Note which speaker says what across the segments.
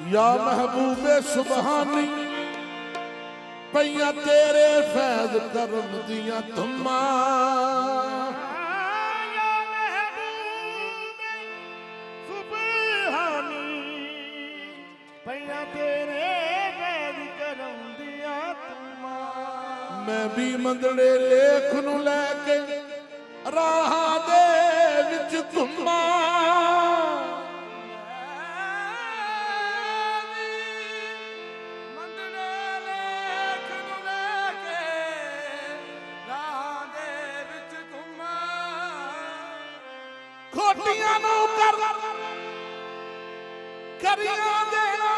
Speaker 1: या महबूबे सुबहानी पईयां तेरे फैज करम दियां धुम्मा मैं भी मंदड़े लेख नूं लैके राहां दे विच घुम्मा खोटियां नूं कर करियां देना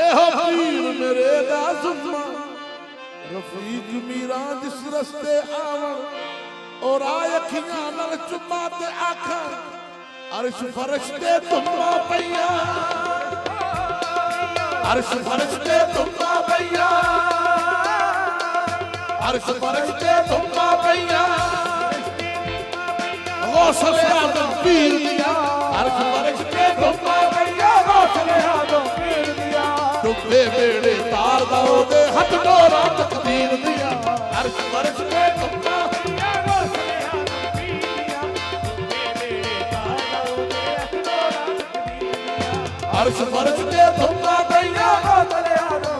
Speaker 1: एहो पीर मेरे दा जुम्मा रफीक मीरा जिस रस्ते आवन और आए अखियां नाल चुम्मा ते आखा अर्श फरिश्ते तुम्मा पईया अर्श फरिश्ते तुम्मा पईया अर्श फरिश्ते तुम्मा पईया गौसल आदम पीर दिया अर्श फरिश्ते तुम्मा पईया गौसल आदम पीर दिया डुबे बेड़े तार दाओ दे हथ डोरा तकदीर दिया अर्श फरिश्ते तुम्मा पईया गौसल आदम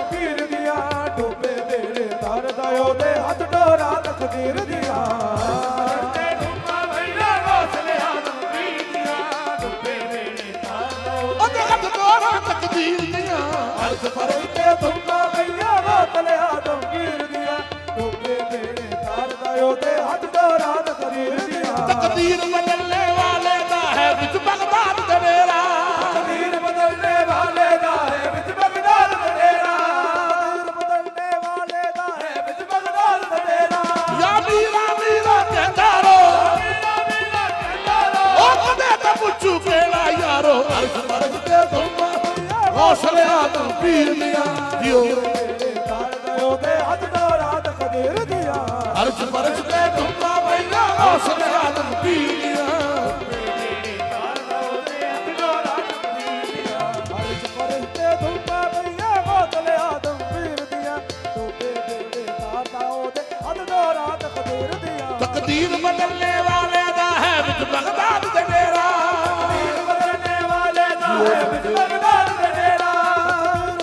Speaker 1: पीर दिया डुबे बेड़े तार दाओ दे हथ डोरा तकदीर दिया अर्श फरिश्ते तुम्मा पईया गौसल आदम पीर दिया डुबे बेड़े तार दाओ दे हथ डोरा तकदीर दिया अर्श फरिश्ते तुम्मा पईया गौसल आदम पीर दिया डुबे बेड़े तार दाओ दे हथ डोरा तकदीर दिया तकदीर बदलने वाले दा है विच बगदाद दा डेरा तकदीर बदलने वाले दा है विच बगदाद दा डेरा बदलने वाले दा है विच बगदाद दा डेरा या मीरा मीरा कहंदा रो मीरा मीरा कहंदा रो ओ कदे ते पुछू केड़ा यारो अर्श फरिश्ते तुम्मा गौसल आदम पीर दिया जियो तार दाओ दे हथ डोरा तकदीर दिया अर्श फरिश्ते तुम्मा पईया गौसल आदम पीर दिया तार दाओ दे हथ डोरा तकदीर दिया अर्श फरिश्ते तुम्मा पईया गौसल आदम पीर दिया डुबे बेड़े तार दाओ दे हथ डोरा तकदीर दिया तकदीर बदलने वाले दा है विच बगदाद दे डेरा तकदीर बदलने वाले दा है विच बगदाद दे डेरा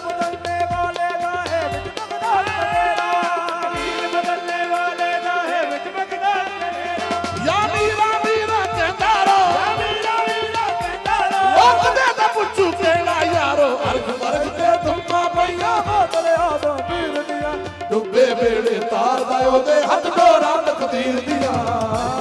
Speaker 1: बदलने वाले दा है विच बगदाद दे डेरा तकदीर बदलने वाले दा है विच बगदाद दे डेरा या मीरा मीरा कहंदा रो या मीरा मीरा कहंदा रो ओ कदे ते पुछू केड़ा यारो अर्श फरिश्ते तुम्मा पईया गौसल आदम पीर दिया डुबे बेड़े तार दाओ दे हथ डोरा तकदीर दिया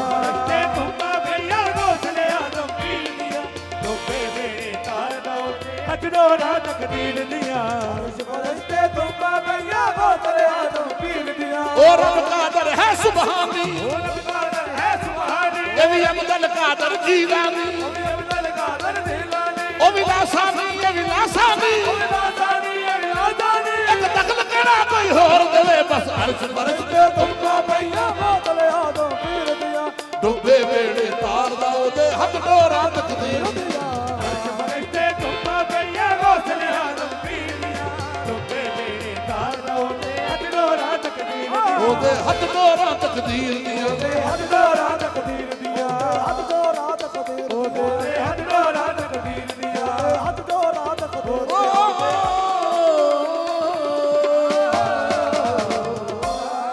Speaker 1: फरिश्ते तुम्मा पईया गौसल आदम पीर दिया डुबे बेड़े तार दाओ दे हथ डोरा तकदीर दिया अर्श फरिश्ते तुम्मा पईया गौसल आदम पीर दिया ओ रब कादर है सुबहानी ओ रब कादर है सुबहानी ए भी अब्दुल कादर जीलानी ओ भी अब्दुल कादर जीलानी ओ भी लासानी ए भी लासानी ओ भी लासानी ए भी लासानी एक तकल केड़ा कोई होर देवे बस अर्श फरिश्ते तुम्मा पईया गौसल आदम पीर दिया डुबे बेड़े तार दाओ दे हथ डोरा तकदीर दिया अर्श फरिश्ते तुम्मा पईया गौसल आदम पीर दिया डुबे बेड़े तार दाओ दे हथ डोरा तकदीर दिया ओदे हथ डोरा तकदीर दिया